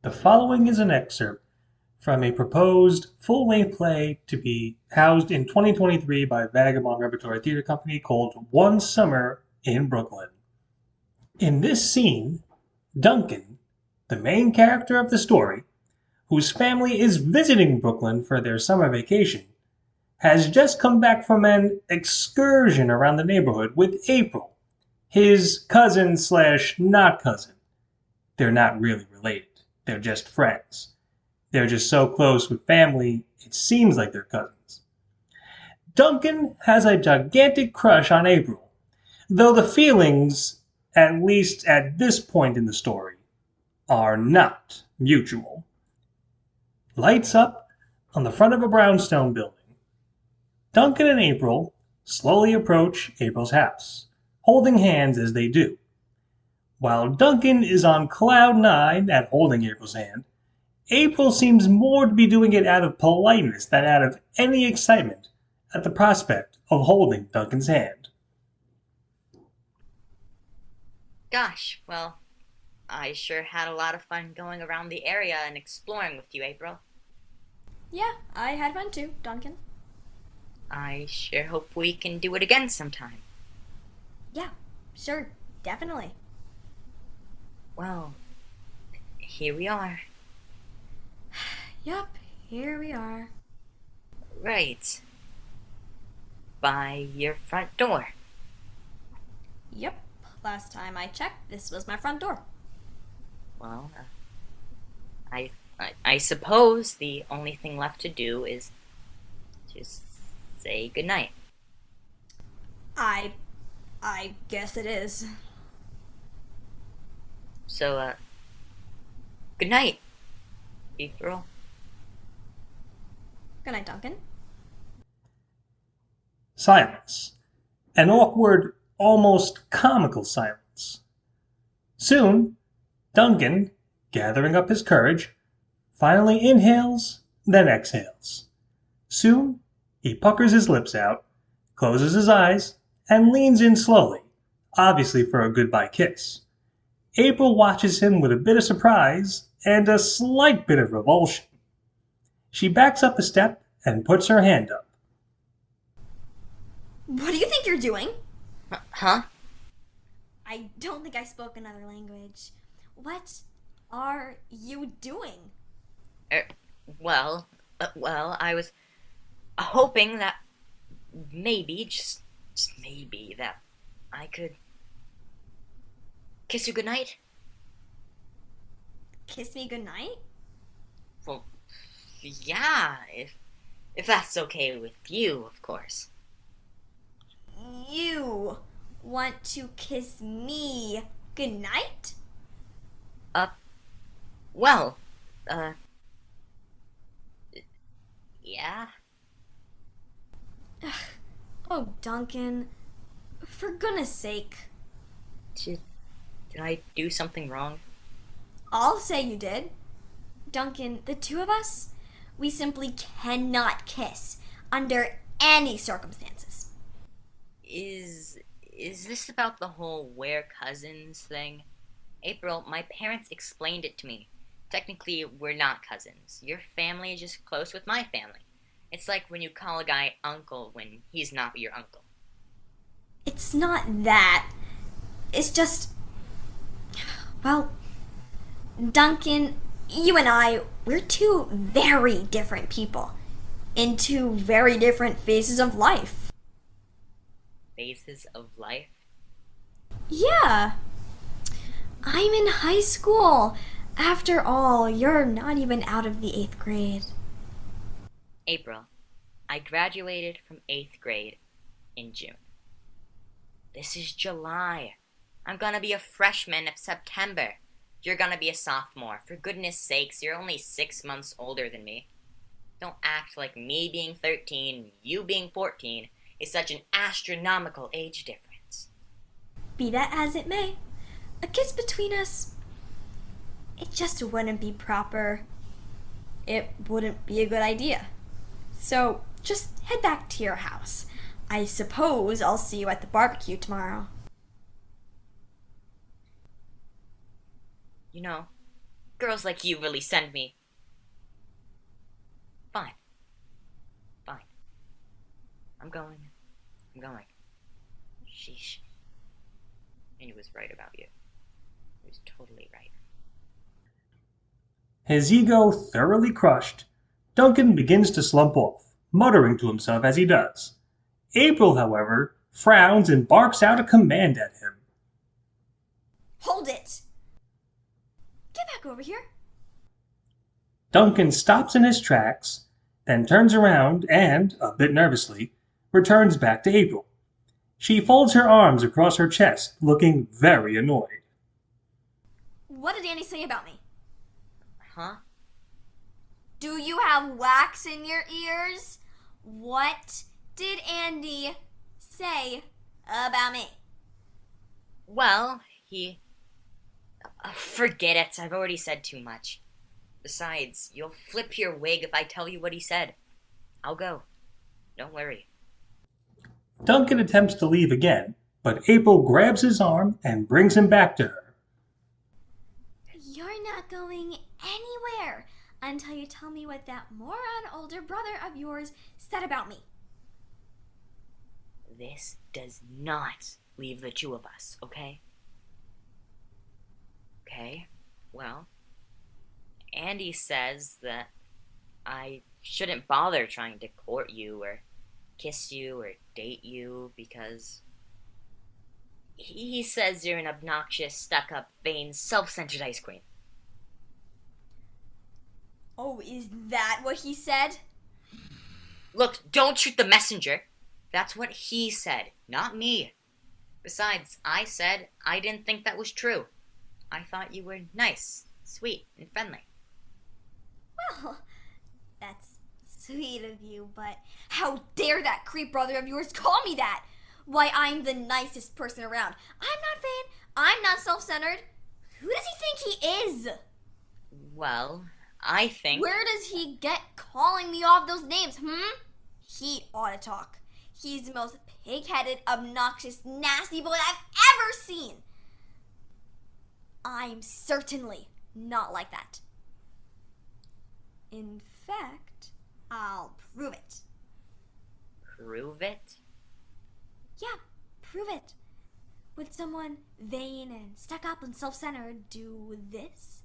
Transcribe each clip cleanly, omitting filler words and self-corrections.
The following is an excerpt from a proposed full-length play to be housed in 2023 by Vagabond Repertory Theater Company called One Summer in Brooklyn. In this scene, Duncan, the main character of the story, whose family is visiting Brooklyn for their summer vacation, has just come back from an excursion around the neighborhood with April, his cousin slash not cousin. They're not really related. They're just friends. They're just so close with family, it seems like they're cousins. Duncan has a gigantic crush on April, though the feelings, at least at this point in the story, are not mutual. Lights up on the front of a brownstone building. Duncan and April slowly approach April's house, holding hands as they do. While Duncan is on cloud nine at holding April's hand, April seems more to be doing it out of politeness than out of any excitement at the prospect of holding Duncan's hand. Gosh, well, I sure had a lot of fun going around the area and exploring with you, April. Yeah, I had fun too, Duncan. I sure hope we can do it again sometime. Yeah, sure, definitely. Well, here we are. Yup, here we are. Right. By your front door. Yep, last time I checked, this was my front door. Well, I suppose the only thing left to do is just say goodnight. I guess it is. So, good night, April. Good night, Duncan. Silence. An awkward, almost comical silence. Soon, Duncan, gathering up his courage, finally inhales, then exhales. Soon, he puckers his lips out, closes his eyes, and leans in slowly, obviously for a goodbye kiss. April watches him with a bit of surprise and a slight bit of revulsion. She backs up a step and puts her hand up. What do you think you're doing? Huh? I don't think I spoke another language. What are you doing? Er, well, I was hoping that maybe, just maybe, that I could kiss you goodnight. Kiss me goodnight? Well, yeah, if that's okay with you, of course. You want to kiss me goodnight? Uh, well, yeah. Oh, Duncan, for goodness sake. Did I do something wrong? I'll say you did. Duncan, the two of us, we simply cannot kiss under any circumstances. Is this about the whole we're cousins thing? April, my parents explained it to me. Technically, we're not cousins. Your family is just close with my family. It's like when you call a guy uncle when he's not your uncle. It's not that. It's just... Well, Duncan, you and I, we're two very different people. In two very different phases of life. Phases of life? Yeah. I'm in high school. After all, you're not even out of the 8th grade. April, I graduated from 8th grade in June. This is July. I'm gonna be a freshman in September. You're gonna be a sophomore. For goodness sakes, you're only 6 months older than me. Don't act like me being 13, you being 14, is such an astronomical age difference. Be that as it may, a kiss between us, it just wouldn't be proper. It wouldn't be a good idea. So just head back to your house. I suppose I'll see you at the barbecue tomorrow. You know, Girls like you really send me. Fine. Fine. I'm going. I'm going. Sheesh. And he was right about you. He was totally right. His ego thoroughly crushed, Duncan begins to slump off, muttering to himself as he does. April, however, frowns and barks out a command at him. Hold it! Get back over here. Duncan stops in his tracks, then turns around and, a bit nervously, returns back to April. She folds her arms across her chest, looking very annoyed. What did Andy say about me? Huh? Do you have wax in your ears? What did Andy say about me? Well, he... forget it. I've already said too much. Besides, you'll flip your wig if I tell you what he said. I'll go. Don't worry. Duncan attempts to leave again, but April grabs his arm and brings him back to her. You're not going anywhere until you tell me what that moron older brother of yours said about me. This does not leave the two of us, okay? Okay, well, Andy says that I shouldn't bother trying to court you or kiss you or date you because he says you're an obnoxious, stuck-up, vain, self-centered ice cream. Oh, is that what he said? Look, don't shoot the messenger. That's what he said, not me. Besides, I said I didn't think that was true. I thought you were nice, sweet, and friendly. Well, that's sweet of you, but how dare that creep brother of yours call me that? Why, I'm the nicest person around. I'm not vain. I'm not self-centered. Who does he think he is? Well, I think... Where does he get calling me off those names, He ought to talk. He's the most pig-headed, obnoxious, nasty boy I've ever seen. I'm certainly not like that. In fact, I'll prove it. Prove it? Yeah, prove it. Would someone vain and stuck up and self-centered do this?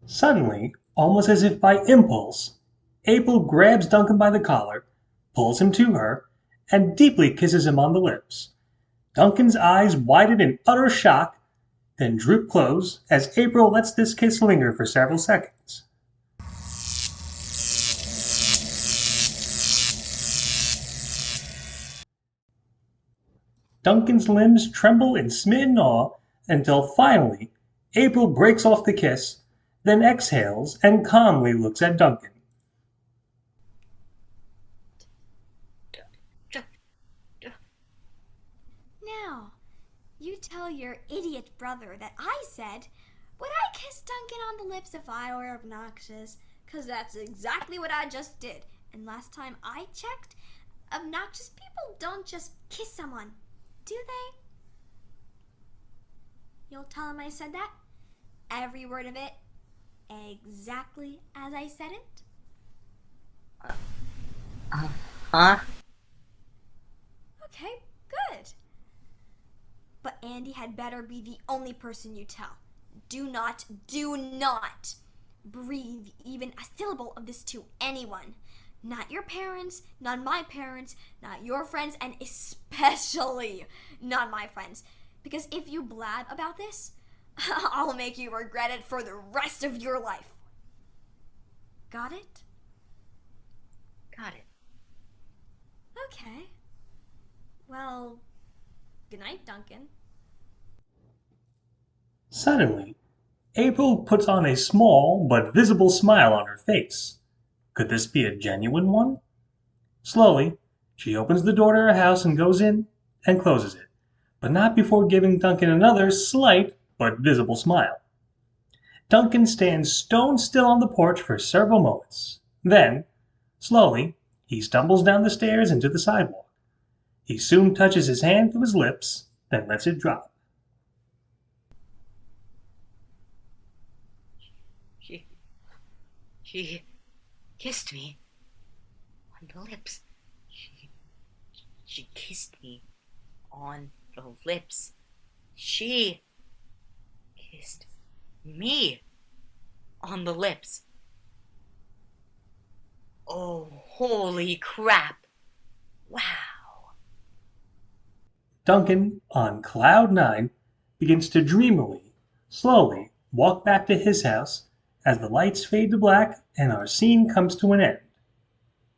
Suddenly, almost as if by impulse, April grabs Duncan by the collar, pulls him to her, and deeply kisses him on the lips. Duncan's eyes widen in utter shock, then droop close as April lets this kiss linger for several seconds. Duncan's limbs tremble in smitten awe until finally April breaks off the kiss, then exhales and calmly looks at Duncan. Now, you tell your idiot brother that I said, would I kiss Duncan on the lips if I were obnoxious? 'Cause that's exactly what I just did. And last time I checked, obnoxious people don't just kiss someone, do they? You'll tell him I said that? Every word of it, exactly as I said it? Huh? Okay, good. But Andy had better be the only person you tell. Do not breathe even a syllable of this to anyone. Not your parents, not my parents, not your friends, and especially not my friends. Because if you blab about this, I'll make you regret it for the rest of your life. Got it? Got it. Okay. Well, good night, Duncan. Suddenly, April puts on a small but visible smile on her face. Could this be a genuine one? Slowly, she opens the door to her house and goes in and closes it, but not before giving Duncan another slight but visible smile. Duncan stands stone still on the porch for several moments. Then, slowly, he stumbles down the stairs into the sidewalk. He soon touches his hand to his lips, then lets it drop. She, she kissed me on the lips. She kissed me on the lips. She kissed me on the lips. Oh, holy crap. Wow. Duncan, on cloud nine, begins to dreamily, slowly walk back to his house as the lights fade to black and our scene comes to an end.